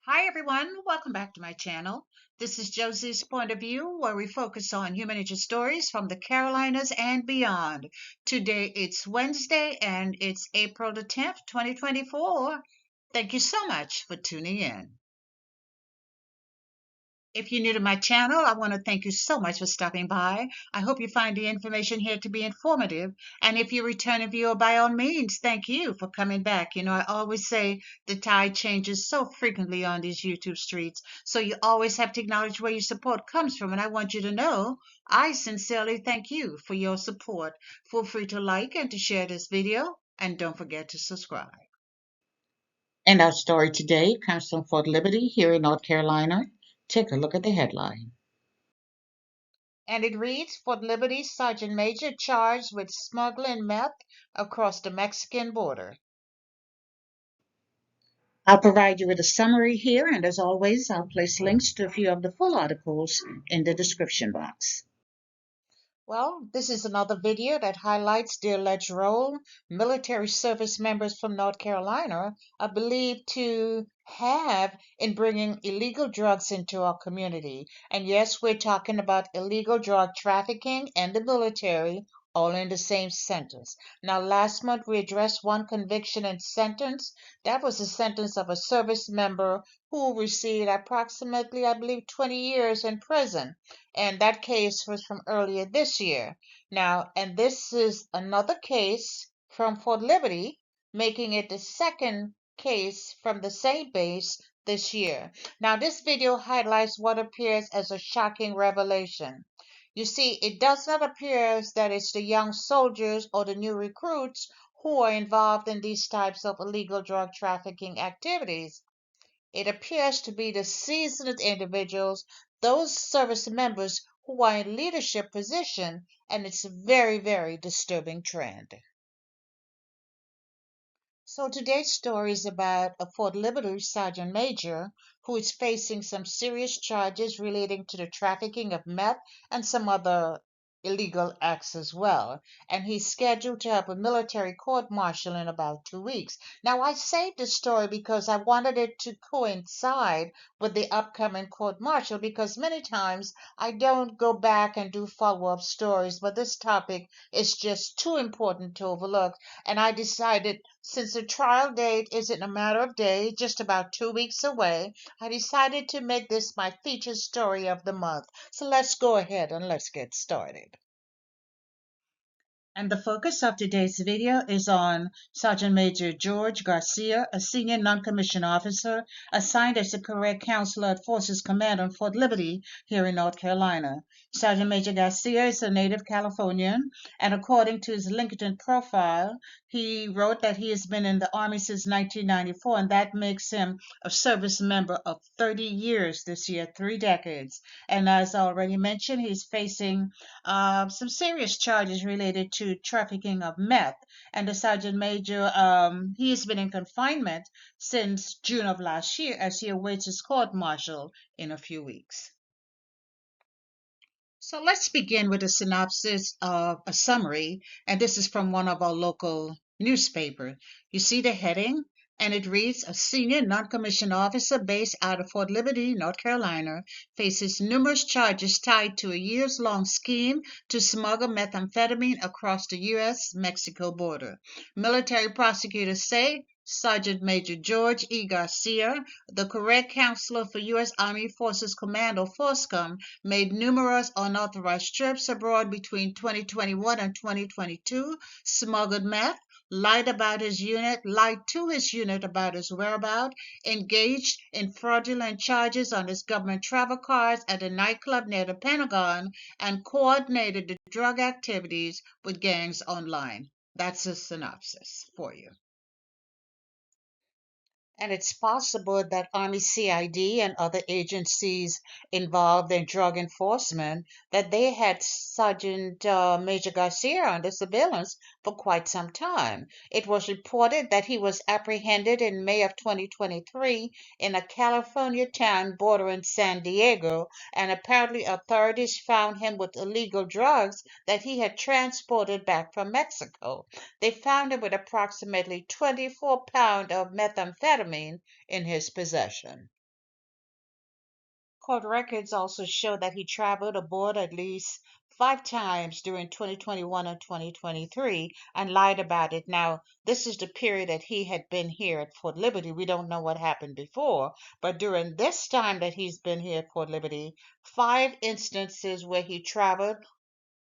Hi everyone, welcome back to my channel. This is Josie's Point of View, where we focus on human nature stories from the Carolinas and beyond. Today it's Wednesday and it's April the 10th, 2024. Thank you so much for tuning in. If you're new to my channel, I want to thank you so much for stopping by. I hope you find the information here to be informative. And if you're a returning viewer, by all means, thank you for coming back. I always say the tide changes so frequently on these YouTube streets. So you always have to acknowledge where your support comes from. And I want you to know I sincerely thank you for your support. Feel free to like and to share this video. And don't forget to subscribe. And our story today comes from Fort Liberty here in North Carolina. Take a look at the headline. And it reads, Fort Liberty Sergeant Major charged with smuggling meth across the Mexican border. I'll provide you with a summary here, and as always, I'll place links to a few of the full articles in the description box. Well, this is another video that highlights the alleged role military service members from North Carolina are believed to have in bringing illegal drugs into our community. And yes, we're talking about illegal drug trafficking and the military all in the same sentence. Now, last month we addressed one conviction and sentence. That was the sentence of a service member who received approximately, I believe, 20 years in prison, and that case was from earlier this year. Now, and this is another case from Fort Liberty, making it the second case from the same base this year. Now, this video highlights what appears as a shocking revelation. You see, it does not appear that it's the young soldiers or the new recruits who are involved in these types of illegal drug trafficking activities. It appears to be the seasoned individuals, those service members who are in leadership position, and it's a very, very disturbing trend. So today's story is about a Fort Liberty Sergeant Major who is facing some serious charges relating to the trafficking of meth and some other illegal acts as well. And he's scheduled to have a military court martial in about 2 weeks. Now, I saved this story because I wanted it to coincide with the upcoming court martial because many times I don't go back and do follow-up stories, but this topic is just too important to overlook. And I decided, since the trial date isn't a matter of days, just about 2 weeks away, I decided to make this my featured story of the month. So let's go ahead and let's get started. And the focus of today's video is on Sergeant Major George Garcia, a senior non-commissioned officer assigned as the career counselor at Forces Command on Fort Liberty here in North Carolina. Sergeant Major Garcia is a native Californian, and according to his LinkedIn profile, he wrote that he has been in the Army since 1994, and that makes him a service member of 30 years this year, 3 decades. And as I already mentioned, he's facing some serious charges related to trafficking of meth. And the sergeant major, he has been in confinement since June of last year as he awaits his court martial in a few weeks. So let's begin with a synopsis of a summary, and this is from one of our local newspapers. You see the heading, and it reads, a senior non-commissioned officer based out of Fort Liberty, North Carolina, faces numerous charges tied to a years-long scheme to smuggle methamphetamine across the U.S.-Mexico border. Military prosecutors say Sergeant Major George E. Garcia, the career counselor for U.S. Army Forces Command or FORSCOM, made numerous unauthorized trips abroad between 2021 and 2022, smuggled meth, lied to his unit about his whereabouts, engaged in fraudulent charges on his government travel cards at a nightclub near the Pentagon, and coordinated the drug activities with gangs online. That's a synopsis for you. And it's possible that Army CID and other agencies involved in drug enforcement, that they had Sergeant Major Garcia under surveillance for quite some time. It was reported that he was apprehended in May of 2023 in a California town bordering San Diego, and apparently authorities found him with illegal drugs that he had transported back from Mexico. They found him with approximately 24 pounds of methamphetamine in his possession. Court records also show that he traveled aboard at least 5 times during 2021 and 2023 and lied about it. Now, this is the period that he had been here at Fort Liberty. We don't know what happened before, but during this time that he's been here at Fort Liberty, 5 instances where he traveled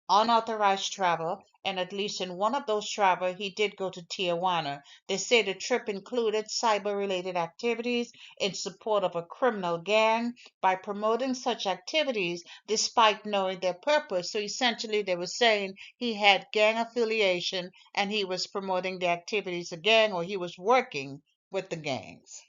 unauthorized travel, and at least in one of those travel, he did go to Tijuana. They say the trip included cyber-related activities in support of a criminal gang by promoting such activities despite knowing their purpose. So essentially, they were saying he had gang affiliation and he was promoting the activities of gang, or he was working with the gangs.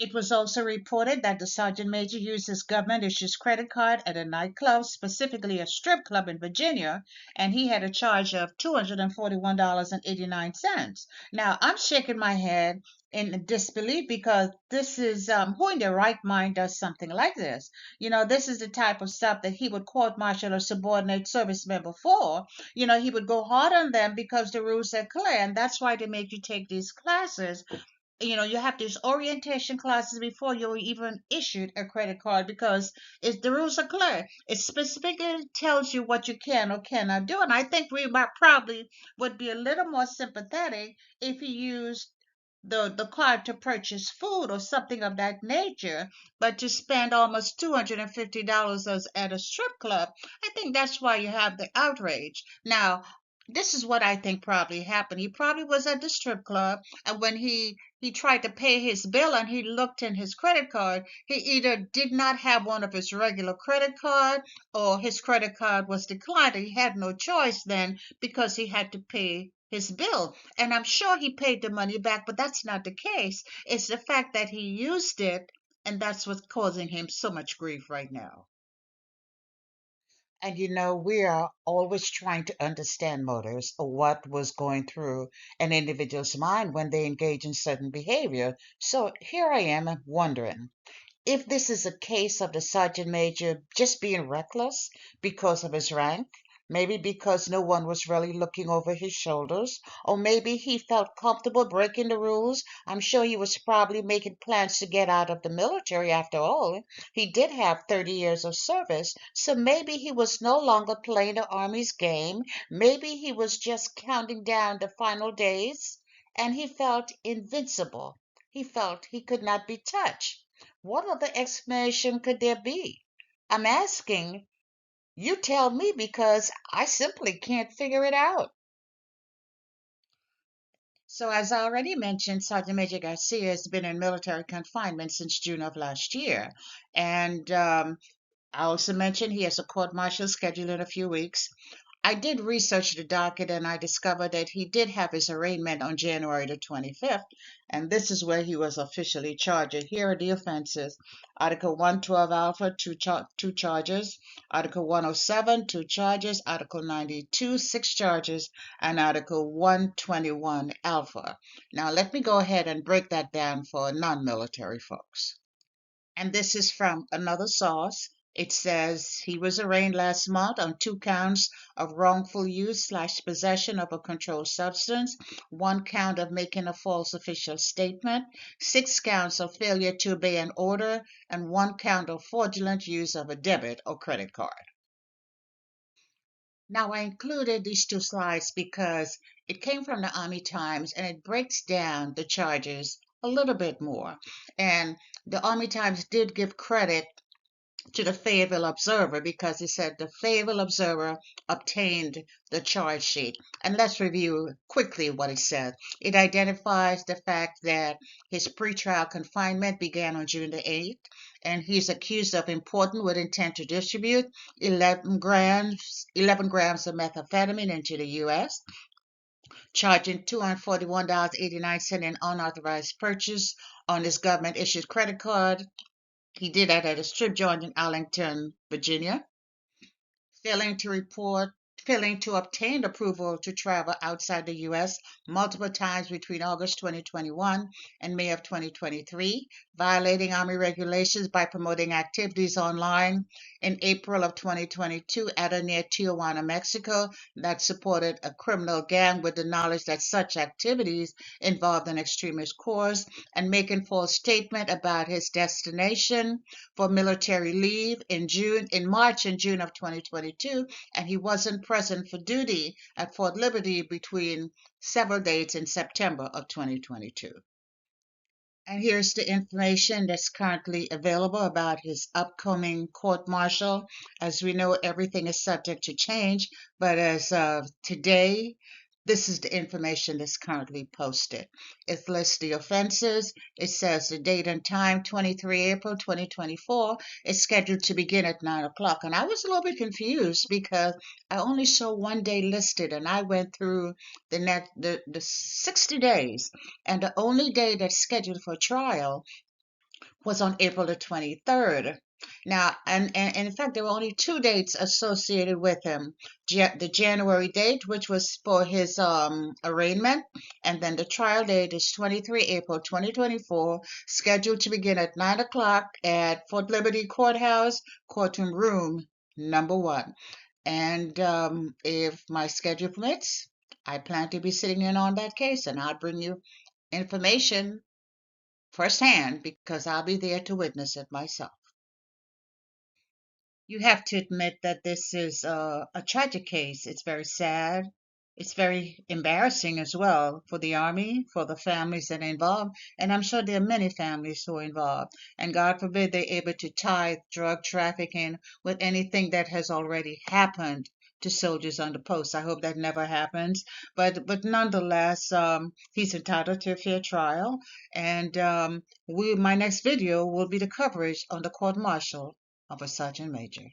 It was also reported that the sergeant major used his government issued credit card at a nightclub, specifically a strip club in Virginia, and he had a charge of $241.89. Now, I'm shaking my head in disbelief because this is who in their right mind does something like this? This is the type of stuff that he would court martial a subordinate service member for. He would go hard on them because the rules are clear, and that's why they make you take these classes. You have these orientation classes before you're even issued a credit card because the rules are clear. It specifically tells you what you can or cannot do. And I think we might probably would be a little more sympathetic if he used the card to purchase food or something of that nature, but to spend almost $250 at a strip club, I think that's why you have the outrage. Now, this is what I think probably happened. He probably was at the strip club, and when he tried to pay his bill and he looked in his credit card, he either did not have one of his regular credit card or his credit card was declined. He had no choice then because he had to pay his bill. And I'm sure he paid the money back, but that's not the case. It's the fact that he used it, and that's what's causing him so much grief right now. And we are always trying to understand motives or what was going through an individual's mind when they engage in certain behavior. So here I am wondering if this is a case of the sergeant major just being reckless because of his rank, maybe because no one was really looking over his shoulders, or maybe he felt comfortable breaking the rules. I'm sure he was probably making plans to get out of the military after all. He did have 30 years of service, so maybe he was no longer playing the Army's game. Maybe he was just counting down the final days, and he felt invincible. He felt he could not be touched. What other explanation could there be? I'm asking, you tell me because I simply can't figure it out. So, as I already mentioned, Sergeant Major Garcia has been in military confinement since June of last year. And I also mentioned he has a court martial scheduled in a few weeks. I did research the docket and I discovered that he did have his arraignment on January the 25th, and this is where he was officially charged. Here are the offenses: Article 112 Alpha, two charges; Article 107, 2 charges; Article 92, 6 charges; and Article 121 Alpha. Now, let me go ahead and break that down for non military folks. And this is from another source. It says he was arraigned last month on 2 counts of wrongful use/possession of a controlled substance, 1 count of making a false official statement, 6 counts of failure to obey an order, and 1 count of fraudulent use of a debit or credit card. Now, I included these 2 slides because it came from the Army Times and it breaks down the charges a little bit more. And the Army Times did give credit to the Fayetteville Observer because it said the Fayetteville Observer obtained the charge sheet. And let's review quickly what it said. It identifies the fact that his pretrial confinement began on June the 8th, and he's accused of importing with intent to distribute 11 grams of methamphetamine into the U.S., charging $241.89 in unauthorized purchase on his government-issued credit card. He did that at a strip joint in Arlington, Virginia. Failing to report failing to obtain approval to travel outside the U.S. multiple times between August 2021 and May of 2023, violating Army regulations by promoting activities online in April of 2022 at or near Tijuana, Mexico, that supported a criminal gang with the knowledge that such activities involved an extremist cause, and making false statement about his destination for military leave in March and June of 2022, and he wasn't present for duty at Fort Liberty between several dates in September of 2022. And here's the information that's currently available about his upcoming court-martial. As we know, everything is subject to change, but as of today, this is the information that's currently posted. It lists the offenses. It says the date and time, 23 April 2024. It's scheduled to begin at 9 o'clock. And I was a little bit confused because I only saw one day listed, and I went through the 60 days. And the only day that's scheduled for trial was on April the 23rd. Now, and in fact, there were only two dates associated with him. The January date, which was for his arraignment, and then the trial date is 23 April 2024, scheduled to begin at 9 o'clock at Fort Liberty Courthouse, courtroom room number 1. And if my schedule permits, I plan to be sitting in on that case, and I'll bring you information firsthand because I'll be there to witness it myself. You have to admit that this is a tragic case. It's very sad. It's very embarrassing as well for the Army, for the families that are involved, and I'm sure there are many families who are involved. And God forbid they're able to tie drug trafficking with anything that has already happened to soldiers on the post. I hope that never happens. But nonetheless, he's entitled to a fair trial. And my next video will be the coverage on the court-martial of a sergeant major.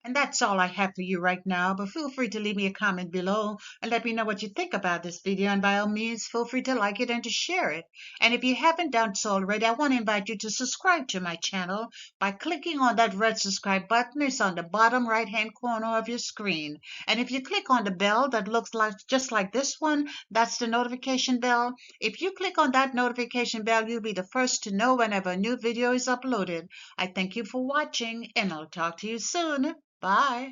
And that's all I have for you right now, but feel free to leave me a comment below and let me know what you think about this video, and by all means, feel free to like it and to share it. And if you haven't done so already, I want to invite you to subscribe to my channel by clicking on that red subscribe button. It's on the bottom right-hand corner of your screen. And if you click on the bell that looks like just like this one, that's the notification bell. If you click on that notification bell, you'll be the first to know whenever a new video is uploaded. I thank you for watching, and I'll talk to you soon. Bye.